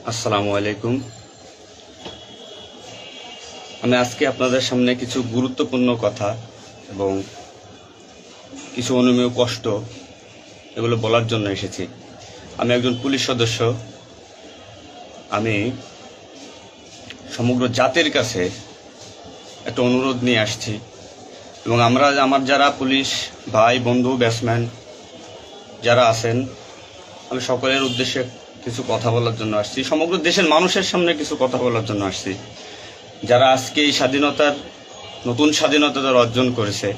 আসসালামু আলাইকুম। আমি আজকে আপনাদের সামনে কিছু গুরুত্বপূর্ণ কথা এবং কিছু অনুমেয় কষ্ট এগুলো বলার জন্য এসেছি। আমি একজন পুলিশ সদস্য। আমি সমগ্র জাতির কাছে একটা অনুরোধ নিয়ে আসছি এবং আমার যারা পুলিশ ভাই বন্ধু ব্যাটসম্যান যারা আছেন, আমি সকলের উদ্দেশ্যে কিছু কথা বলার জন্য আসছি। সমগ্র দেশের মানুষের সামনে কিছু কথা বলার জন্য আসছি। যারা আজকে এই নতুন স্বাধীনতা যারা অর্জন করেছে,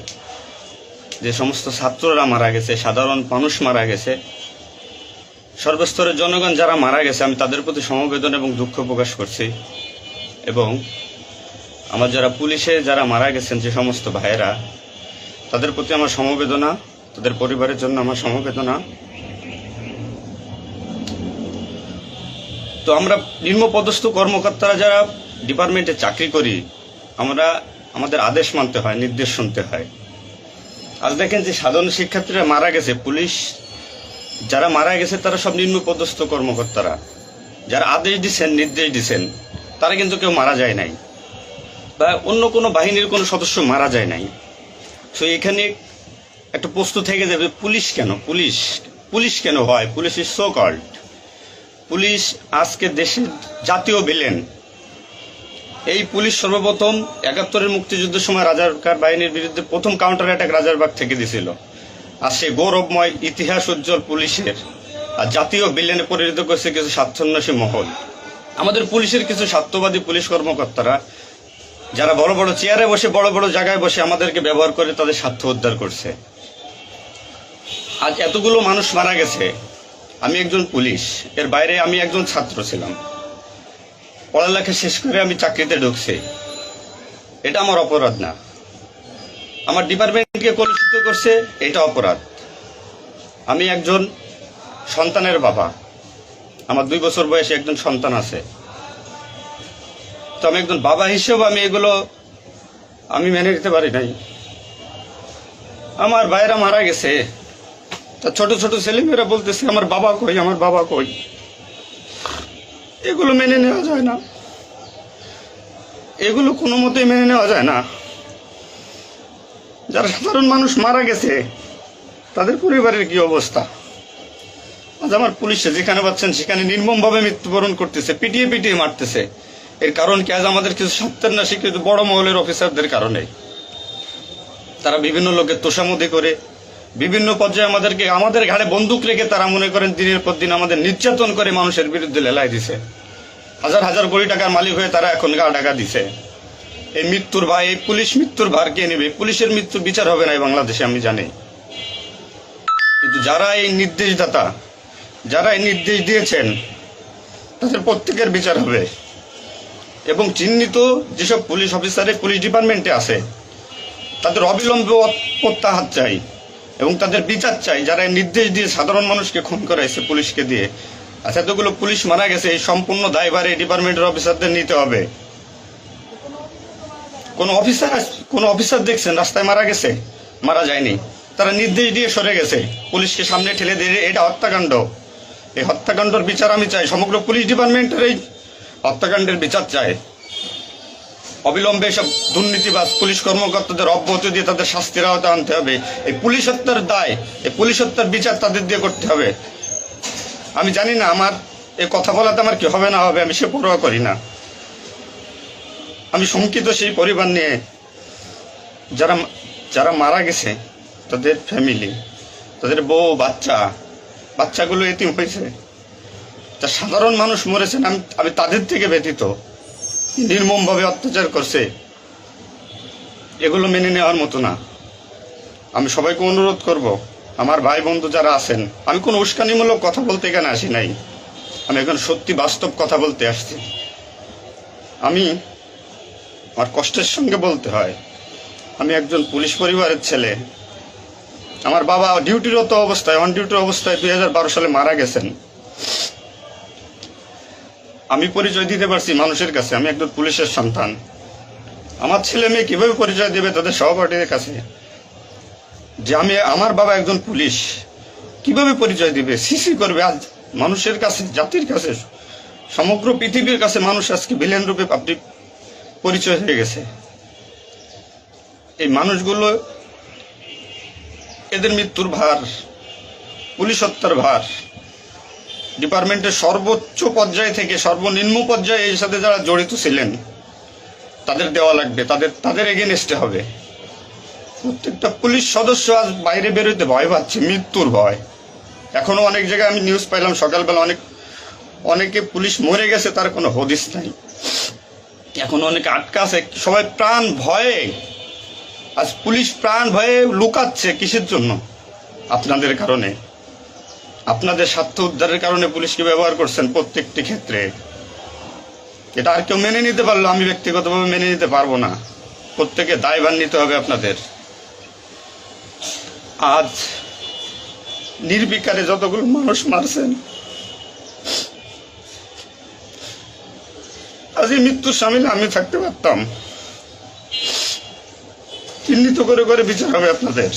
যে সমস্ত ছাত্ররা মারা গেছে, সাধারণ মানুষ মারা গেছে, সর্বস্তরের জনগণ যারা মারা গেছে, আমি তাদের প্রতি সমবেদনা এবং দুঃখ প্রকাশ করছি। এবং আমার যারা পুলিশে যারা মারা গেছেন যে সমস্ত ভাইয়েরা, তাদের প্রতি আমার সমবেদনা, তাদের পরিবারের জন্য আমার সমবেদনা। তো আমরা নিম্নপদস্থ কর্মকর্তারা যারা ডিপার্টমেন্টে চাকরি করি, আমাদের আদেশ মানতে হয়, নির্দেশ শুনতে হয়। আজ দেখেন যে সাধারণ শিক্ষার্থীরা মারা গেছে, পুলিশ যারা মারা গেছে তারা সব নিম্নপদস্থ কর্মকর্তারা, যারা আদেশ দিচ্ছেন নির্দেশ দিচ্ছেন, তারা কিন্তু কেউ মারা যায় নাই, বা অন্য কোনো বাহিনীর কোনো সদস্য মারা যায় নাই। তো এখানে একটা প্রশ্ন থেকে যাবে, পুলিশ কেন, পুলিশ কেন হয়? Police is so called. Police আজকে দেশের জাতীয় ভিলেন। এই পুলিশ সর্বপ্রথম ৭১-এর মুক্তিযুদ্ধের সময় রাজাকার বাহিনীর বিরুদ্ধে প্রথম কাউন্টার অ্যাটাক রাজারবাগ থেকে দিছিল। আর সে গৌরবময় ইতিহাস উজ্জ্বল পুলিশের আর জাতীয় ভিলেনে পরিণত করেছে কিছু স্বার্থান্বেষী মহল। আমাদের পুলিশের কিছু স্বার্থবাদী পুলিশ কর্মকর্তারা, যারা বড় বড় চেয়ারে বসে, বড় বড় জায়গায় বসে আমাদেরকে ব্যবহার করে তাদের স্বার্থ উদ্ধার করছে। আজ এতগুলো মানুষ মারা গেছে। আমি একজন পুলিশ, এর বাইরে আমি একজন ছাত্র ছিলাম। পড়ালেখা শেষ করে আমি চাকরিতে ঢুকছি। এটা আমার অপরাধ না। আমার ডিপার্টমেন্টকে কলুষিত করছে, এটা অপরাধ। আমি একজন সন্তানের বাবা, আমার 2 বছর বয়সে একজন সন্তান আছে। তো আমি একজন বাবা হিসেবে আমি মেনে নিতে পারি নাই। আমার ভাইয়েরা মারা গেছে, তা ছোট ছোট ছেলেমেয়েরা বলতেছে আমার বাবা কই, আমার বাবা কই। এগুলো মেনে নেওয়া যায় না, এগুলো কোনো মতেই মেনে নেওয়া যায় না। যারা সাধারণ মানুষ মারা গেছে তাদের পরিবারের কি অবস্থা? আজ আমার পুলিশে যেখানে পাচ্ছেন সেখানে নির্মমভাবে মৃত্যুবরণ করতেছে, পিটিয়ে পিটিয়ে মারতেছে। এর কারণ কি? আজ আমাদের কিছু সত্যের না স্বীকৃত বড় মহলের অফিসারদের কারণে। তারা বিভিন্ন লোকের তোষামোদি করে, বিভিন্ন পর্যায়ে আমাদের ঘাড়ে বন্দুক রেখে তারা মনে করেন দিনের পর দিন আমাদের নির্যাতন করে মানুষের বিরুদ্ধে লেলাই দিছে। হাজার হাজার কোটি টাকার মালিক হয়ে তারা এখন গা টাকা দিছে। এই মৃত্যুর ভার, এই পুলিশ মৃত্যুর ভার কে নেবে? পুলিশের মৃত্যুর বিচার হবে না এই বাংলাদেশে, আমি জানি। কিন্তু যারা এই নির্দেশদাতা, যারা এই নির্দেশ দিয়েছেন, তাদের প্রত্যেকের বিচার হবে। এবং চিহ্নিত যেসব পুলিশ অফিসারে পুলিশ ডিপার্টমেন্টে আছে, তাদের অবিলম্বে প্রত্যাহার চাই এবং তাদের বিচার চাই, যারা নির্দেশ দিয়ে সাধারণ মানুষকে খুন করাইছে পুলিশকে দিয়ে। আচ্ছা, এতগুলো পুলিশ মারা গেছে, এই সম্পূর্ণ দায়ভার এই ডিপার্টমেন্টের অফিসারদের নিতে হবে। কোন অফিসার দেখছেন রাস্তায় মারা গেছে? মারা যায়নি। তারা নির্দেশ দিয়ে সরে গেছে, পুলিশকে সামনে ঠেলে দিয়ে। এটা হত্যাকাণ্ড। এই হত্যাকাণ্ডের বিচার আমি চাই। সমগ্র পুলিশ ডিপার্টমেন্টের এই হত্যাকাণ্ডের বিচার চাই। অবিলম্বে সব দুর্নীতিবাজ পুলিশ কর্মকর্তাদের অব্যাহতি দিয়ে তাদের শাস্তির আওতায় আনতে হবে। এই পুলিশ হত্যার দায়, এই পুলিশ হত্যার বিচার তাদের দিয়ে করতে হবে। আমি জানি না আমার এই কথা বলাতে আমার কি হবে না হবে, আমি সে পরোয়া করি না। আমি শঙ্কিত সেই পরিবার নিয়ে, যারা মারা গেছে, তাদের ফ্যামিলি, তাদের বউ বাচ্চাগুলো এতিম হয়েছে। তা সাধারণ মানুষ মরেছেন, আমি তাদের থেকে ব্যতীত। নির্মমভাবে অত্যাচার করছে, এগুলো মেনে নেওয়ার মতো না। আমি সবাইকে অনুরোধ করব, আমার ভাই বন্ধু যারা আছেন, আমি কোনো উস্কানিমূলক কথা বলতে এখানে আসি নাই। আমি এখন সত্যি বাস্তব কথা বলতে আসছি। আমার কষ্টের সঙ্গে বলতে হয়, আমি একজন পুলিশ পরিবারের ছেলে। আমার বাবা অন ডিউটির অবস্থায় 2012 সালে মারা গেছেন। আমি পরিচয় দিতে পারছি মানুষের কাছে, আমি একজন পুলিশের সন্তান। আমার ছেলে মেয়ে কিভাবে পরিচয় দেবে তাদের সহপাঠীদের কাছে যে আমার বাবা একজন পুলিশ? কিভাবে পরিচয় দিবে? সিসি করবে? আজ মানুষের কাছে, জাতির কাছে সমগ্র পৃথিবীর কাছে মানুষ আজকে ভিলেন রূপে পাবলিক পরিচয় হয়ে গেছে। এই মানুষগুলো, এদের মৃত্যুর ভার, পুলিশ হত্যার ভার ডিপার্টমেন্টের সর্বোচ্চ পর্যায়ে থেকে সর্বনিম্ন পর্যায়ে এর সাথে যারা জড়িত ছিলেন তাদের দেওয়া লাগবে, তাদের এগেনস্টে হবে। প্রত্যেকটা পুলিশ সদস্য আজ বাইরে বেরোতে ভয় পাচ্ছে, মৃত্যুর ভয়। এখনো অনেক জায়গায় আমি নিউজ পাইলাম সকালবেলা, অনেকে পুলিশ মরে গেছে, তার কোনো হদিস নাই। এখন অনেকে আটকা আছে, সবাই প্রাণ ভয়ে, আজ পুলিশ প্রাণ ভয়ে লুকাচ্ছে। কিসের জন্য? আপনাদের কারণে, আপনাদের স্বার্থ উদ্ধারের কারণে পুলিশকে ব্যবহার করছেন প্রত্যেকটি ক্ষেত্রে। এটা আর কেউ মেনে নিতে পারলো, আমি ব্যক্তিগতভাবে মেনে নিতে পারবো না। প্রত্যেকে দায়ভার নিতে হবে আপনাদের। আজ নির্বিকারে যতগুলো মানুষ মারছেন, আজ এই মৃত্যুর সামিলে আমি থাকতে পারতাম। চিহ্নিত করে করে বিচার হবে আপনাদের।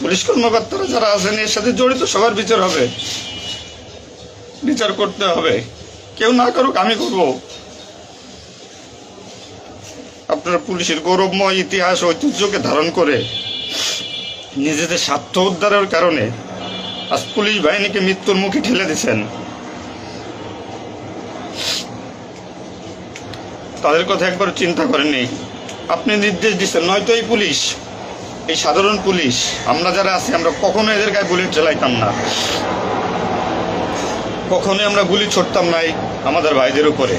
পুলিশ কর্মকর্তারা যারা আছেন এর সাথে জড়িত সবার বিচার হবে, বিচার করতে হবে। কেউ না করুক, আমি করব। আপনারা পুলিশের গৌরবময় ইতিহাস ঐতিহ্যকে ধারণ করে নিজেদের স্বার্থ উদ্ধারের কারণে আজ পুলিশ বাহিনীকে মৃত্যুর মুখে ঠেলে দিচ্ছেন। তাদের কথা একবার চিন্তা করেননি। আপনি নির্দেশ দিচ্ছেন, নয়তো এই পুলিশ, এই সাধারণ পুলিশ, আমরা যারা আছি, আমরা কখনো এদের গায়ে বুলেট চালাইতাম না, কখনোই আমরা গুলি ছড়তাম নাই আমাদের ভাইদের উপরে।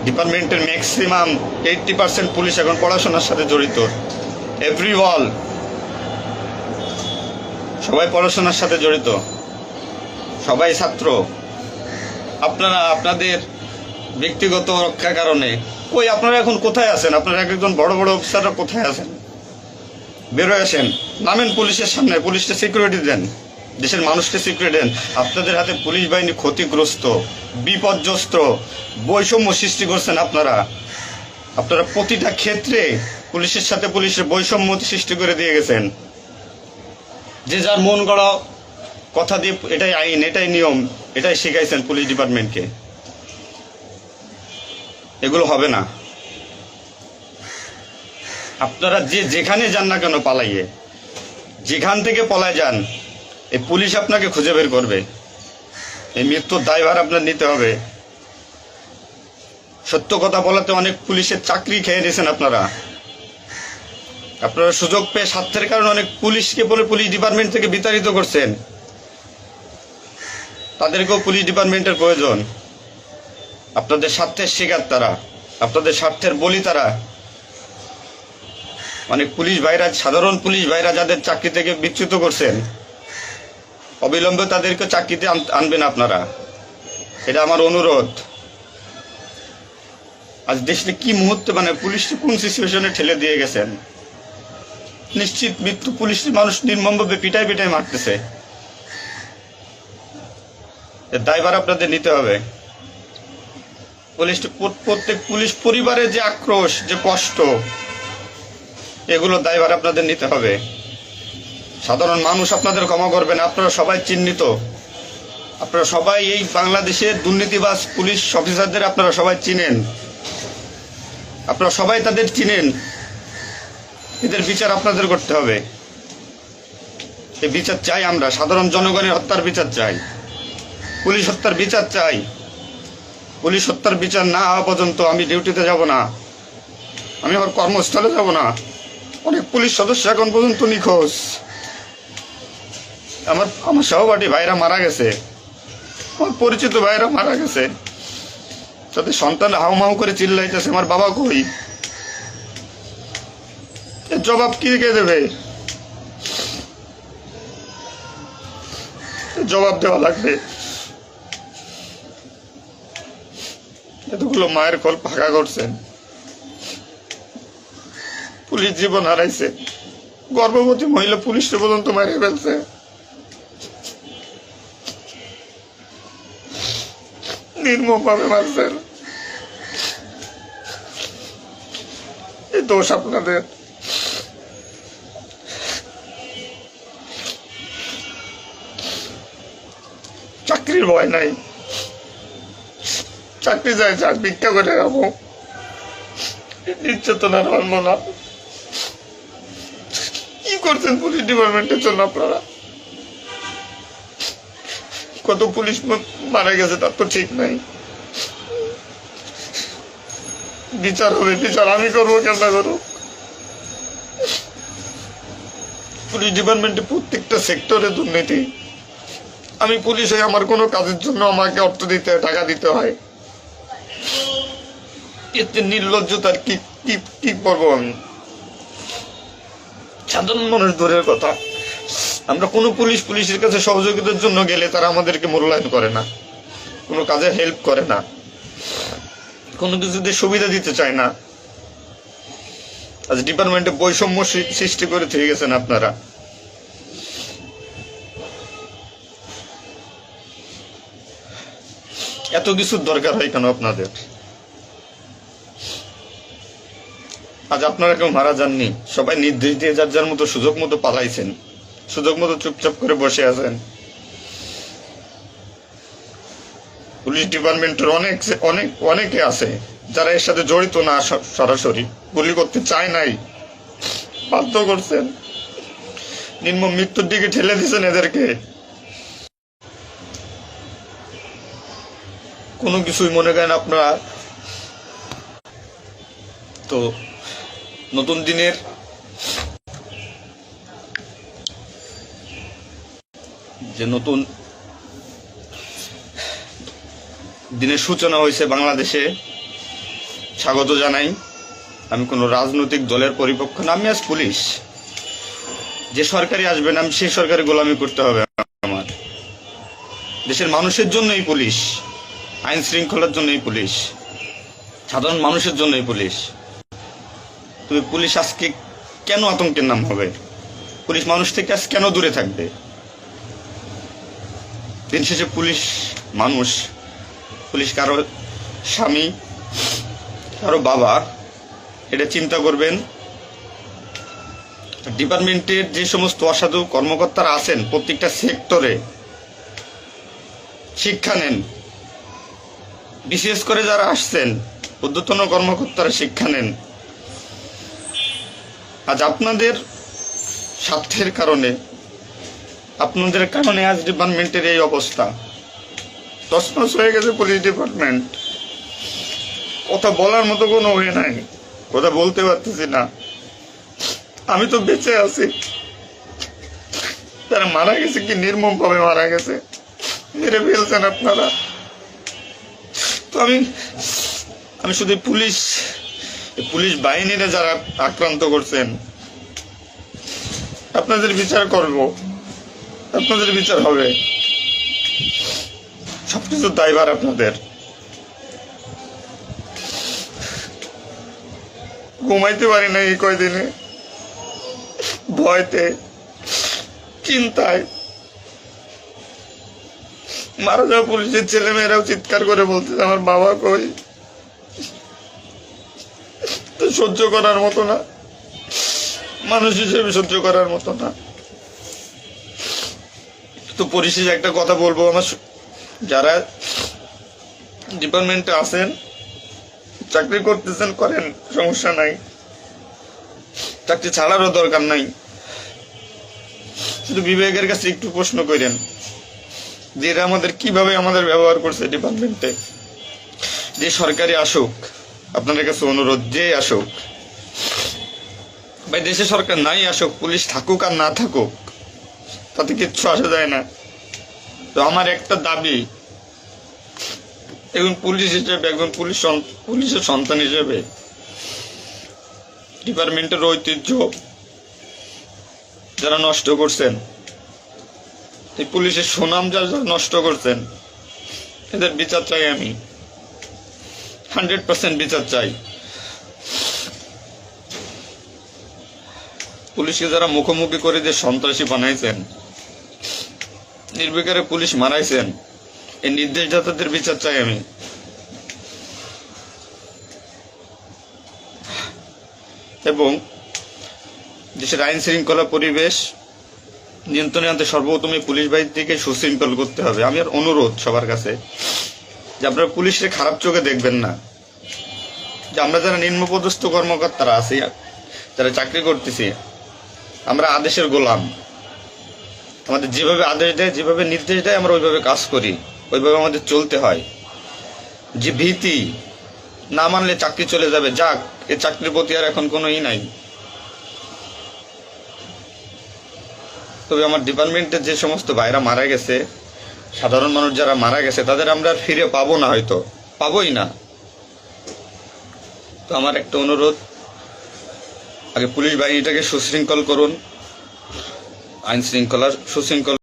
ডিপার্টমেন্টের ম্যাক্সিমাম 80% পুলিশ এখন পড়াশোনার সাথে জড়িত। এভরি ওয়াল, সবাই পড়াশোনার সাথে জড়িত, সবাই ছাত্র। আপনারা আপনাদের ব্যক্তিগত রক্ষার কারণে কই, আপনারা এখন কোথায় আছেন? আপনারা একজন বড় বড় অফিসাররা কোথায় আছেন? বেরোয় আসেন, নামেন পুলিশের সামনে, পুলিশকে সিকিউরিটি দেন, দেশের মানুষকে সিকিউরিটি দেন। আপনাদের হাতে পুলিশ বাহিনী ক্ষতিগ্রস্ত, বিপর্যস্ত, বৈষম্য সৃষ্টি করছেন আপনারা। আপনারা প্রতিটা ক্ষেত্রে পুলিশের সাথে পুলিশের বৈষম্য সৃষ্টি করে দিয়ে গেছেন। যে যার মন গড়া কথা দিয়ে এটাই আইন, এটাই নিয়ম, এটাই শিখাইছেন পুলিশ ডিপার্টমেন্টকে। এগুলো হবে না। আপনারা যেখানে যান না কেন পালাইয়ে, যেখান থেকে পলায় যান, এই পুলিশ আপনাকে খুঁজে বের করবে। এই মৃত্যুর দায়ভার আপনার নিতে হবে। সত্য কথা বলাতে অনেক পুলিশের চাকরি খেয়ে নিয়েছেন আপনারা। আপনারা সুযোগ পেয়ে স্বার্থের কারণে অনেক পুলিশকে বলে পুলিশ ডিপার্টমেন্ট থেকে বিতাড়িত করছেন। তাদেরকেও পুলিশ ডিপার্টমেন্টের প্রয়োজন। আপনাদের স্বার্থের শিকার তারা, আপনাদের স্বার্থের বলি তারা। অনেক পুলিশ ভাইরা, সাধারণ পুলিশ ভাইরা যাদের চাকরি থেকে বিচ্যুত করছেন, অবিলম্বে তাদেরকে চাকরিতে আনবেন আপনারা। এটা আমার অনুরোধ। আজ দেশে কি মুহূর্তে, মানে পুলিশকে কোন সিচুয়েশনে ঠেলে দিয়ে গেছেন। নিশ্চিত মৃত্যু, পুলিশ মানুষ নির্মমভাবে পিটাই পিটাই মারতেছে। এর দায়ভার আপনাদের নিতে হবে। প্রত্যেক পুলিশ পরিবারের যে আক্রোশ, যে কষ্ট, এগুলো দায়ভার আপনাদের নিতে হবে। সাধারণ মানুষ আপনাদের ক্ষমা করবে না। আপনারা সবাই চিহ্নিত, আপনারা সবাই এই বাংলাদেশের দুর্নীতিবাজ পুলিশ অফিসারদের আপনারা সবাই চিনেন, আপনারা সবাই তাদের চিনেন। এদের বিচার আপনাদের করতে হবে। এই বিচার চাই আমরা, সাধারণ জনগণের হত্যার বিচার চাই, পুলিশ হত্যার বিচার চাই। পুলিশ হত্যার বিচার না হওয়া পর্যন্ত আমি ডিউটিতে যাব না, আমি আমার কর্মস্থলে যাব না। অনেক পুলিশ সদস্য এখন পর্যন্ত নিখোঁজ। আমার সহপাঠী ভাইরা মারা গেছে, আমার পরিচিত ভাইরা মারা গেছে। তাদের সন্তান হাউমাউ করে চিল্লাইতেছে, আমার বাবা কই? এর জবাব কে দেবে? জবাব দেওয়া লাগবে। এতগুলো মায়ের কোল ফাঁকা করছেন, পুলিশ জীবন হারাইছে, গর্ভবতী মহিলা পুলিশকে পর্যন্ত মারে ফেলছে। নির্মমভাবে মারছেন। এই দোষ আপনাদের। চাকরির ভয় নাই, চাকরি চাই, ভিক্ষা করে খাবো, নির্যাতন আর মানবো না। কি করছেন পুলিশ ডিপার্টমেন্টের জন্য আপনারা? কত পুলিশ মারা গেছে তার তো ঠিক নাই। বিচার হবে, বিচার আমি করবো, কেন না করবো? পুলিশ ডিপার্টমেন্টে প্রত্যেকটা সেক্টরে দুর্নীতি। আমি পুলিশ হয়ে আমার কোনো কাজের জন্য আমাকে অর্থ দিতে হয়, টাকা দিতে হয়। এতে নির্লজ্জতার কি কি কি করবো আমি? সাধারণ মানুষ দূরের কথা, আমরা কোনো পুলিশের কাছে সহযোগিতার জন্য গেলে তারা আমাদেরকে মূল্যায়ন করে না, কোনো কাজে হেল্প করে না, কোনো কিছুতে সুবিধা দিতে চায় না। আজ ডিপার্টমেন্টে বৈষম্য সৃষ্টি করে থেকে গেছেন আপনারা। এত কিছুর দরকার হয় কেন আপনাদের? আজ আপনারা কেউ মারা যাননি, সবাই নির্দেশ দিয়ে যার যার মতো সুযোগ মতো পালাইছেন, সুযোগ মতো চুপচাপ করে বসে আছেন। পুলিশ ডিপার্টমেন্টের অনেকে আছে যারা এর সাথে জড়িত না, সরাসরি গুলি করতে চায় নাই, বাধ্য করছেন, নির্মম মৃত্যুর দিকে ঠেলে দিয়েছেন এদেরকে। কোনো কিছুই মনে করেন আপনারা। তো নতুন দিনের যে নতুন দিনের সূচনা হয়েছে বাংলাদেশে, স্বাগত জানাই। আমি কোনো রাজনৈতিক দলের পরিপক্ষ না, আমি আজ পুলিশ। যে সরকারি আসবেন আমি সেই সরকারি গোলামি করতে হবে আমার। দেশের মানুষের জন্যই পুলিশ, আইন শৃঙ্খলার জন্যই পুলিশ, সাধারণ মানুষের জন্যই পুলিশ। তবে পুলিশ আজকে কেন আতঙ্কের নাম হবে? পুলিশ মানুষ থেকে আজ কেন দূরে থাকবে? দিন শেষে পুলিশ মানুষ, পুলিশ কারো স্বামী, কারো বাবা, এটা চিন্তা করবেন। ডিপার্টমেন্টের যে সমস্ত অসাধু কর্মকর্তারা আছেন প্রত্যেকটা সেক্টরে শিক্ষা নেন। বিশেষ করে যারা আসছেন ঊর্ধ্বতন কর্মকর্তারা শিক্ষা নেন। আজ আপনাদের স্বার্থের কারণে, আপনাদের কারণে আজ ডিপার্টমেন্টের এই অবস্থা। তছনছ হয়ে গেছে পুলিশ ডিপার্টমেন্ট। কথা বলার মতো কোনো ওয়ে নাই, কথা বলতে পারতেছি না। আমি তো বেঁচে আছি, তারা মারা গেছে কি নির্মম ভাবে মারা গেছে, মেরে ফেলছেন আপনারা। তো আমি শুধু পুলিশ বাহিনীরা যারা আক্রান্ত করছেন আপনাদের বিচার করব, আপনাদের বিচার হবে। সবকিছু দায়ভার আপনাদের। ঘুমাইতে পারি না এই কয়দিনে, ভয়তে, চিন্তায়। মারা যাওয়া পুলিশের ছেলেমেয়েরাও চিৎকার করে বলতেছে আমার বাবা কই। তো সহ্য করার মতো না, মানুষ হিসেবে সহ্য করার মতো না। তো পরিশেষে একটা কথা বলবো, আমার যারা ডিপার্টমেন্টে আছেন, চাকরি করতেছেন করেন, সমস্যা নাই, চাকরি ছাড়ারও দরকার নাই। শুধু বিবেকের কাছে একটু প্রশ্ন করেন যে এরা কিভাবে আমাদের ব্যবহার করছে ডিপার্টমেন্টে। যে সরকারি আসুক, আপনাদের কাছে অনুরোধ, যে আসুক ভাই, দেশে সরকার নাই আসুক, পুলিশ থাকুক আর না থাকুক তাতে কিচ্ছু আসা যায় না। তো আমার একটা দাবি, একজন পুলিশ হিসেবে, একজন পুলিশের সন্তান হিসেবে, ডিপার্টমেন্টের ঐতিহ্য যারা নষ্ট করছেন, এই পুলিশের সুনাম যারা নষ্ট করছেন, এদের বিচার চাই আমি, 100% বিচার চাই। পুলিশকে যারা মুখোমুখি করে যে সন্ত্রাসী বানাইছেন, নির্বিকারে পুলিশ মারাইছেন, এই নির্দেশদাতাদের বিচার চাই আমি। এবং দেশের আইন শৃঙ্খলা পরিবেশ নিয়ন্ত্রণে আনতে সর্বপ্রথমে পুলিশ বাহিনীকে সুশৃঙ্খল করতে হবে। আমি আর অনুরোধ সবার কাছে, যে আপনারা পুলিশে খারাপ চোখে দেখবেন না, যে আমরা যারা নিম্নপদস্থ কর্মকর্তারা আছি, যারা চাকরি করতেছি, আমরা আদেশের গোলাম। আমাদের যেভাবে আদেশ দেয়, যেভাবে নির্দেশ দেয়, আমরা ওইভাবে কাজ করি, ওইভাবে আমাদের চলতে হয়। যে ভীতি, না মানলে চাকরি চলে যাবে, যাক, এ চাকরির প্রতি আর এখন কোনো নাই। তবে আমার ডিপার্টমেন্টের যে সমস্ত ভাইরা মারা গেছে, সাধারণ মানুষ যারা মারা গেছে, তাদের আমরা আর ফিরে পাবো না, হয়তো পাবোই না। তো আমার একটা অনুরোধ, আগে পুলিশ বাহিনীটাকে সুশৃঙ্খল করুন, আইন শৃঙ্খলা সুশৃঙ্খল